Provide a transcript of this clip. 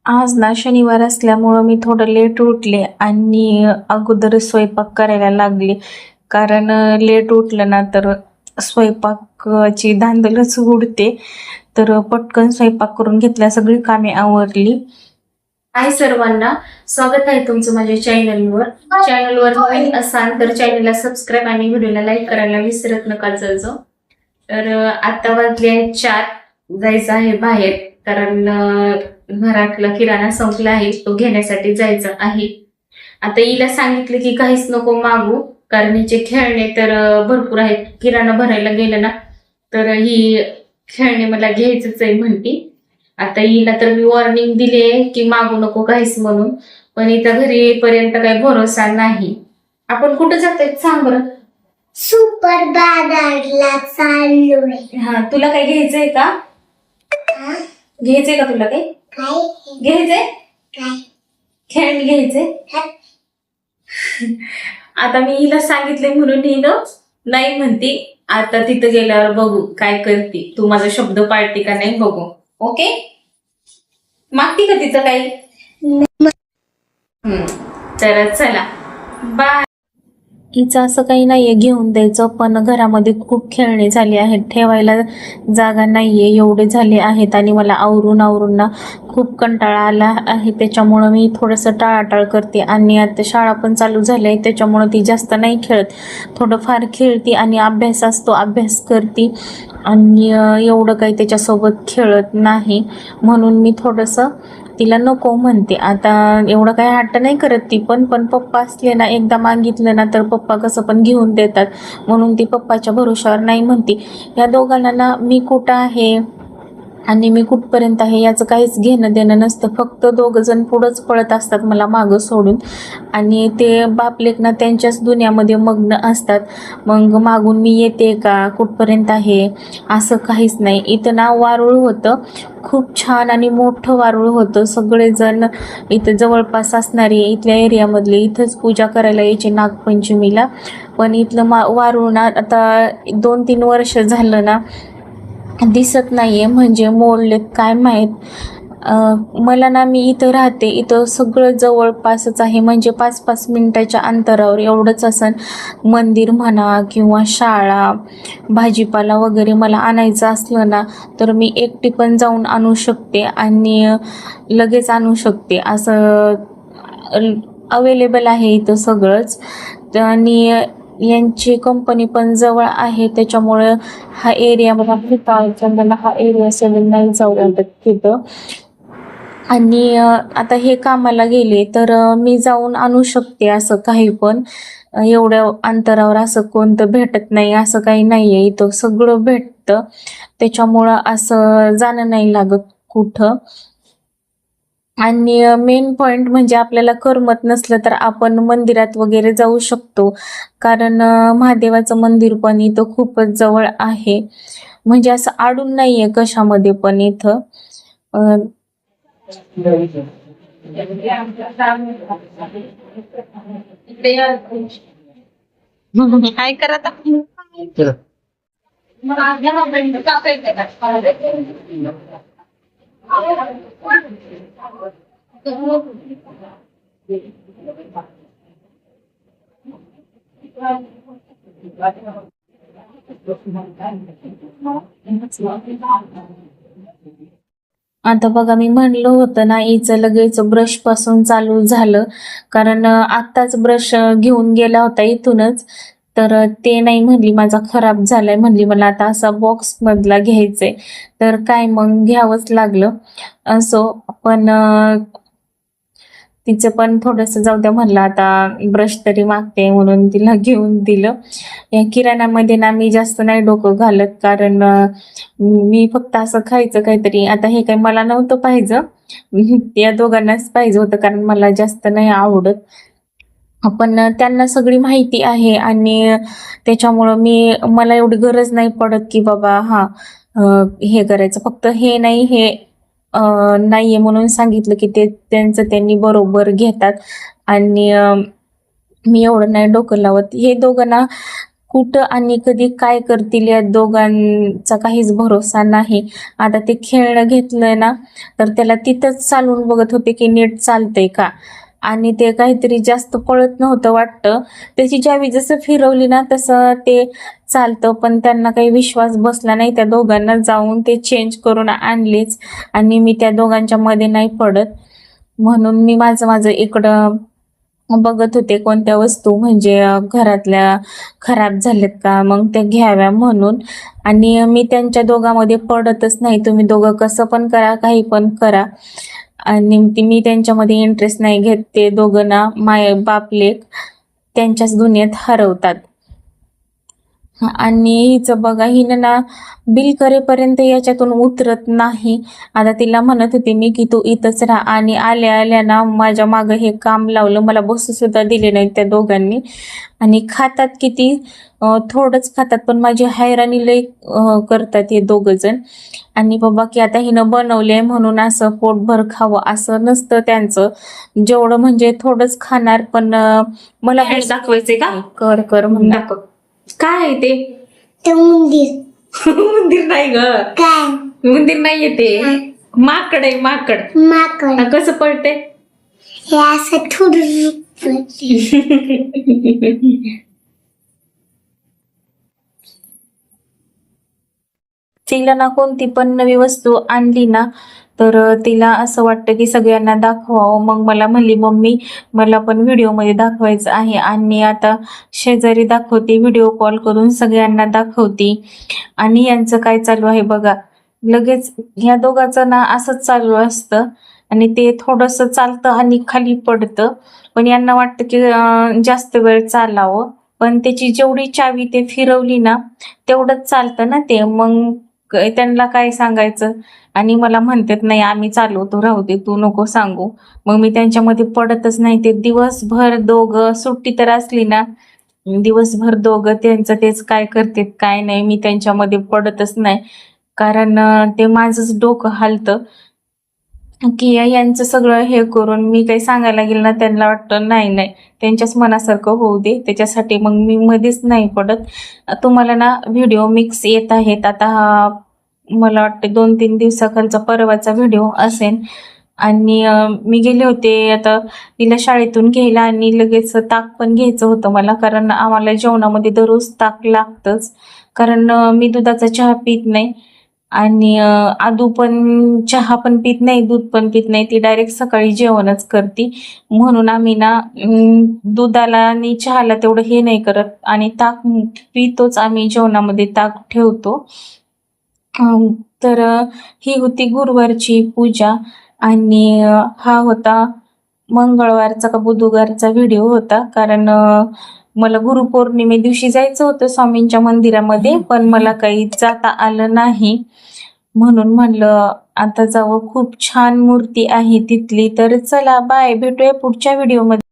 आज ना शनिवार असल्यामुळं मी थोडं लेट उठले आणि अगोदर स्वयंपाक करायला लागले. कारण लेट उठलं ना तर स्वयंपाकाची धांदलच उडते. तर पटकन स्वयंपाक करून घेतला, सगळी कामे आवरली. हाय सर्वांना, स्वागत आहे तुमचं माझ्या चॅनलवर नवीन असाल तर चॅनलला सबस्क्राईब आणि व्हिडिओला लाईक करायला विसरत नका जायचं. तर आता वाजले 4, जायचं आहे बाहेर. कारण घरातला किराणा संपला आहे, तो घेण्यासाठी जायचं आहे. आता हिला सांगितलं की काहीच नको मागू, कारण हिचे खेळणे तर भरपूर आहेत. किराणा भरायला गेलं ना तर ही खेळणे मला घ्यायचंच आहे म्हणती. आता हिला तर मी वॉर्निंग दिली की मागू नको काहीच म्हणून, पण इथं घरी येईपर्यंत काही भरोसा नाही. आपण कुठं जातोय सांग बरं? सुपर बाजारला चाललोय. हा, तुला काय घ्यायचंय का? घ्यायचंय का तुला काही? काय घ्यायचंय? काय खेळणी घ्यायचंय? आता मी हिला सांगितलंय म्हणून हिनं नाही म्हणती. आता तिथं गेल्यावर बघू काय करते. तू माझा शब्द पाळते का नाही बघू. ओके, मागती का तिचं काही? तर चला बाय. हिचं असं काही नाहीये घेऊन द्यायचं, पण घरामध्ये खूप खेळणे झाले आहेत, ठेवायला जागा नाहीये एवढे झाले आहेत. आणि मला आवरून ना खूप कंटाळा आला आहे, त्याच्यामुळं मी थोडंसं टाळाटाळ करते. आणि आता शाळा पण चालू झाली आहे, त्याच्यामुळं ती जास्त नाही खेळत, थोडंफार खेळती. आणि अभ्यास असतो, अभ्यास करते, आणि एवढं काही त्याच्यासोबत खेळत नाही. म्हणून मी थोडंसं तिला नको म्हणते. आता एवढं काही हट्ट नाही करत ती पण पप्पा असले ना, एकदा मागितलं ना तर पप्पा कसं पण घेऊन देतात, म्हणून ती पप्पाच्या भरोशावर नाही म्हणते. या दोघांना ना मी कुठं आहे आणि मी कुठपर्यंत आहे याचं काहीच घेणं देणं नसतं. फक्त दोघं जण पुढंच पळत असतात मला मागं सोडून, आणि ते बापलेक ना त्यांच्याच दुनियामध्ये मग्न असतात. मग मागून मी येते का, कुठपर्यंत आहे, असं काहीच नाही. इथं ना वारूळ होतं, खूप छान आणि मोठं वारूळ होतं. सगळेजण इथं जवळपास असणारे इथल्या एरियामधले इथंच पूजा करायला यायचे नागपंचमीला. पण इथलं वारूळ ना आता 2-3 वर्ष झालं ना दिसत नाहीये, म्हणजे मोडलेत काय माहीत. मला ना, मी इथं राहते, इथं सगळं जवळपासच आहे, म्हणजे 5-5 मिनिटाच्या अंतरावर एवढंच असन. मंदिर म्हणा किंवा शाळा, भाजीपाला वगैरे मला आणायचं असलं ना तर मी एकटी पण जाऊन आणू शकते आणि लगेच आणू शकते. असं अवेलेबल आहे इथं सगळंच. आणि यांची कंपनी पण जवळ आहे, त्याच्यामुळं हा एरिया मला हा एरिया सोडून नाही जाऊ वाटत तिथं. आणि आता हे कामाला गेले तर मी जाऊन आणू शकते असं काही पण. एवढ्या अंतरावर असं कोणतं भेटत नाही असं काही नाहीये, इथं सगळं भेटतं, त्याच्यामुळं असं जाणं नाही लागत कुठं. आणि मेन पॉइंट म्हणजे आपल्याला करमत नसलं तर आपण मंदिरात वगैरे जाऊ शकतो, कारण महादेवाचं मंदिर पण इथं खूपच जवळ आहे, म्हणजे असं अडून नाहीये कशामध्ये पण इथं. काय करत आता बघा, मी म्हणलं होतं ना हिचं लगेच ब्रश पासून चालू झालं, कारण आत्ताच ब्रश घेऊन गेला होता इथूनच, तर ते नाही म्हणली, माझा खराब झालाय म्हणली, मला आता असा बॉक्स मधला घ्यायचंय. तर काय मग घ्यावंच लागलं. असो, पण तिचं पण थोडंसं जाऊ द्या म्हणलं, आता ब्रश तरी मागते म्हणून तिला घेऊन दिलं. या किराणामध्ये ना मी जास्त नाही डोकं घालत, कारण मी फक्त असं खायचं काहीतरी. आता हे काही मला नव्हतं पाहिजे, या दोघांनाच पाहिजे होतं, कारण मला जास्त नाही आवडत. पण त्यांना सगळी माहिती आहे, आणि त्याच्यामुळं मला एवढी गरज नाही पडत की बाबा हा हे करायचं. फक्त हे नाही, हे नाहीये म्हणून सांगितलं की ते त्यांचं त्यांनी बरोबर घेतात, आणि मी एवढं नाही डोकं लावत. हे दोघं ना कुठं आणि कधी काय करतील या दोघांचा काहीच भरोसा नाही. आता ते खेळणं घेतलंय ना, तर त्याला तिथंच चालवून बघत होते की नीट चालतंय का, आणि ते काहीतरी जास्त पळत नव्हतं वाटतं. त्याची चावी जसं फिरवली ना तसं ते चालतं, पण त्यांना काही विश्वास बसला नाही. त्या दोघांना जाऊन ते चेंज करून आणलीच, आणि मी त्या दोघांच्या मध्ये नाही पडत, म्हणून मी माझं इकडं बघत होते कोणत्या वस्तू म्हणजे घरातल्या खराब झाल्यात का, मग त्या घ्याव्या म्हणून. आणि मी त्यांच्या दोघांमध्ये पडतच नाही. तुम्ही दोघं कसं पण करा, काही पण करा, आणि मी त्यांच्यामध्ये इंटरेस्ट नाही घेत. ते दोघं ना माय बाप लेक त्यांच्याच दुनियेत हरवतात. आणि हिचं बघा, हिनं ना बिल करेपर्यंत याच्यातून उतरत नाही. आता तिला म्हणत होते मी की तू इथंच राहा, आणि आल्या आल्या ना माझ्या मागं हे काम लावलं, मला बसू सुद्धा दिले नाही त्या दोघांनी. आणि खातात किती, थोडंच खातात, पण माझी हैराणी लई करतात हे दोघं जण. आणि बाबा की आता हिनं बनवले म्हणून असं पोटभर खावं असं नसतं त्यांचं. जेवढं म्हणजे थोडंच खाणार, पण मला दाखवायचंय का, कर कर म्हणून दाखव. काय आहे ते? ते मंदिर. मंदिर नाही ग, काय? मंदिर नाहीये ते, माकड आहे माकड. माकड. कसं पळते? हे असं थोडं तिला ना कोणती पण नवी वस्तू आणली ना, तर तिला असं वाटतं की सगळ्यांना दाखवावं. मग मला म्हणली, मम्मी मला पण व्हिडिओमध्ये दाखवायचं आहे. आणि आता शेजारी दाखवते, व्हिडिओ कॉल करून सगळ्यांना दाखवते. आणि यांचं काय चालू आहे बघा, लगेच ह्या दोघांचं ना असंच चालू असतं. आणि ते थोडंसं चालतं आणि खाली पडतं, पण यांना वाटतं की जास्त वेळ चालावं. पण त्याची जेवढी चावी ते फिरवली ना तेवढंच चालतं ना ते. मग त्यांना काय सांगायचं. आणि मला म्हणतात नाही आम्ही चालवतो, राहू दे तू नको सांगू. मग मी त्यांच्यामध्ये पडतच नाही. ते दिवसभर दोघं, सुट्टी तर असली ना दिवसभर दोघं त्यांचं तेच काय करतात काय नाही, मी त्यांच्यामध्ये पडतच नाही. कारण ते माझंच डोकं हालतं की यांचं सगळं हे करून मी काही सांगायला गेलं ना त्यांना वाटतं नाही नाही त्यांच्याच मनासारखं होऊ दे, त्याच्यासाठी मग मी मध्येच नाही पडत. तुम्हाला ना व्हिडिओ मिक्स येत आहेत. आता हा मला वाटते 2-3 दिवसाखालचा परवाचा व्हिडिओ असेल. आणि मी गेले होते आता तिला शाळेतून घ्यायला, आणि लगेच ताक पण घ्यायचं होतं मला, कारण आम्हाला जेवणामध्ये दररोज ताक लागतंच. कारण मी दुधाचा चहा पित नाही, आणि आदू पण चहा पण पित नाही, दूध पण पित नाही. ती डायरेक्ट सकाळी जेवणच करते, म्हणून आम्ही ना दुधाला आणि चहाला तेवढं हे नाही करत. आणि ताक पितोच आम्ही, जेवणामध्ये ताक ठेवतो. तर ही होती गुरुवारची पूजा. आणि हा होता मंगळवारचा का बुधवारचा व्हिडिओ होता. कारण मला गुरुपौर्णिमे दिवशी जायचं होतं स्वामींच्या मंदिरामध्ये, पण मला काही जाता आलं नाही, म्हणून म्हणलं आता जावं. खूप छान मूर्ती आहे तिथली. तर चला बाय, भेटूया पुढच्या व्हिडिओमध्ये.